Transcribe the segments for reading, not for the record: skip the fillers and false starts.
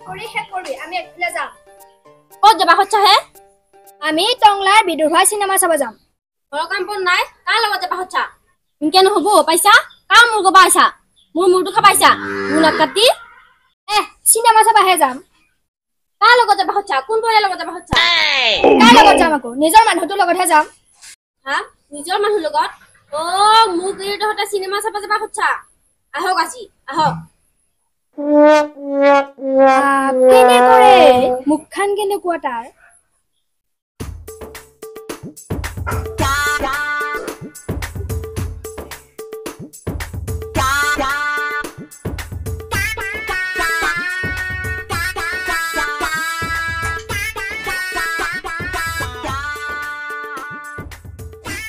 কৰি শেষ কৰি আমি একফালে যাম ক'ত যাবা হচ্ছা হে আমি টংলাৰ বিদুৰভাই চিনেমা চাব যাম ঘৰৰ কাম বন নাই কাৰ লগত যাবা হচ্ছা ইনকে নহ'ব পাইছা কাৰ মূৰ গবা আইছা মোৰ মূৰটো খাবাইছা মোৰ নাক কাটি চিনেমা চাবাহে যাম কাৰ লগত যাবা হচ্ছা কোন পৰিয়ালৰ লগত যাবা হচ্ছা কাৰ লগত যাম আকৌ নিজৰ মানুহটোৰ লগতহে যাম হা নিজৰ মানুহ লগত মোক এই তহঁতে চিনেমা চাব যাবা হচ্ছা আহক আজি আহক কেনে কৰে মুখখান কেনেকুৱা তাৰ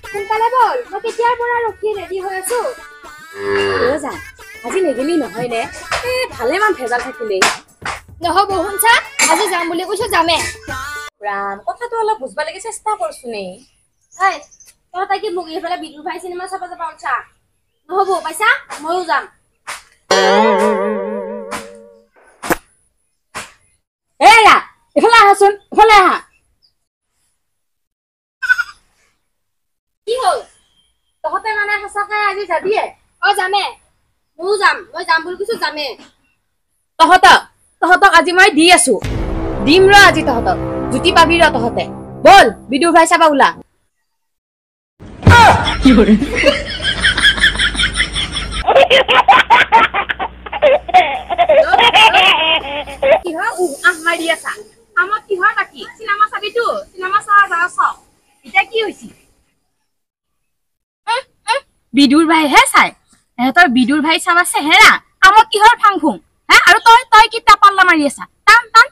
সোনকালে বল মই কেতিয়াৰ পৰা ৰখি ৰেডি হৈ আছো যা আজি নেগেলি নহয় নে ভালেমান ভেজাল থাকিলেই নহ'ব শুনছা আজি যাম বুলি কৈছো যামে ৰাম কথাটো অলপ বুজবা লাগি চেষ্টা কৰছো নে তহঁতে কি মোক এইফালে বিদুৰভাই চিনেমা চাব যাবা হচ্ছা নহ'ব পাইছা ময়ো যাম এয়া এফালে আহাচোন এফালে আহা কি হ'ল তহঁতে মানে সঁচাকৈ আজি যাবিয়ে যামে ময়ো যাম মই যাম বুলি কৈছো যামে তহঁতক আজি মই দি আছো দিম ৰ আজি তহঁতক জুতি পাবি ৰ তহঁতে বল বিদুৰভাই চাবা ওলা কিহৰ মাৰি আছা আমাক কিহৰ বাকী চিনেমা চাবিতো চিনেমা চাৱা যাবা চাও এতিয়া কি হৈছে বিদুৰভাই হে চাই এহঁতৰ বিদুৰভাই চাবা চেহেৰা আমাক কিহৰ ফাং ফুং হে আৰু তই কি টাপাল্লা মাৰি আছা টান টান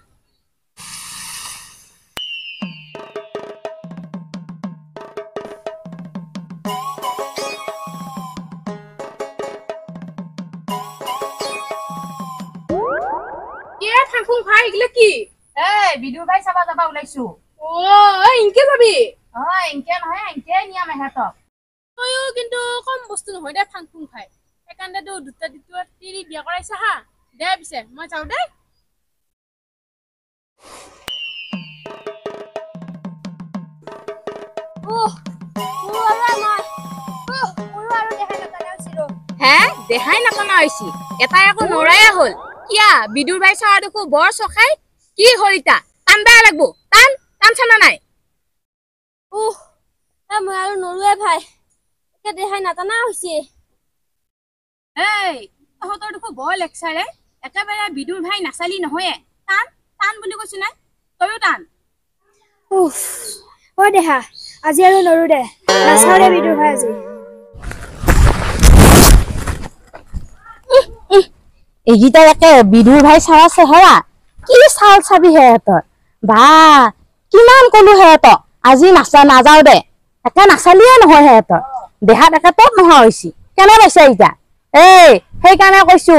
ফাংফুং ভাই এগুলো কি বিদুৰভাই চাবা যাবা ওলাইছো ইনকে যাবি ইনকে নহয় ইনকে নিয়াম এহেঁতক তয়ো কিন্তু কম বস্তু নহয় দে ফাংফুং ভাই সেইকাৰণেতো দুটা তিৰি বিয়া কৰাইছা হা দে পিছে মই যাওঁ দে হে দেখাই নাপনা হৈছি এটাই আকৌ নৰায়ে হ'ল কিয়া বিদুৰভাই চাৱা দেখো বৰ চখাই কি হৰিতা টান বেয়া লাগবো টান টান চানা নাই মই আৰু নৰুৱে ভাই একে দেখাই নাটানা হৈছে তহঁতৰ দেখো বৰ লেকচাৰে একেবাৰে বিদুৰভাই নাচালি নহয়ে টান টান বুলি কৈছো নাই তয়ো টান দেহা আজি আৰু নৰু দে নাচাও দে বিদুৰভাই আজি এইকেইটা একে বিদুৰভাই চাৱা চেহেৰা কি চাল চাবি সিহঁতৰ বা কিমান কলো সিহঁতক আজি নাযাও দে একে নাচালিয়ে নহয় সিহঁতৰ দেহাত একে তত নোহোৱা হৈছি কেনে পাইছা এতিয়া সেইকাৰণে কৈছো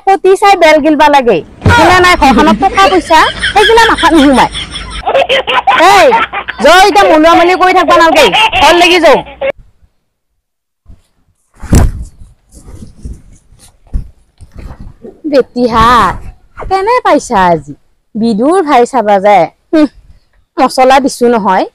কটি চাই বেল গিলবা লাগে সেইগিলা নাই ঘৰখনত টকা পইচা সেইগিলা মাথাত নোসোমাই এতিয়া মলোৱা মেলি কৰি থাকবা নালাগে ঘৰ লাগি যাও বেটিহাত কেনে পাইছা আজি বিদুৰভাই চাবা যায় মছলা দিছো নহয়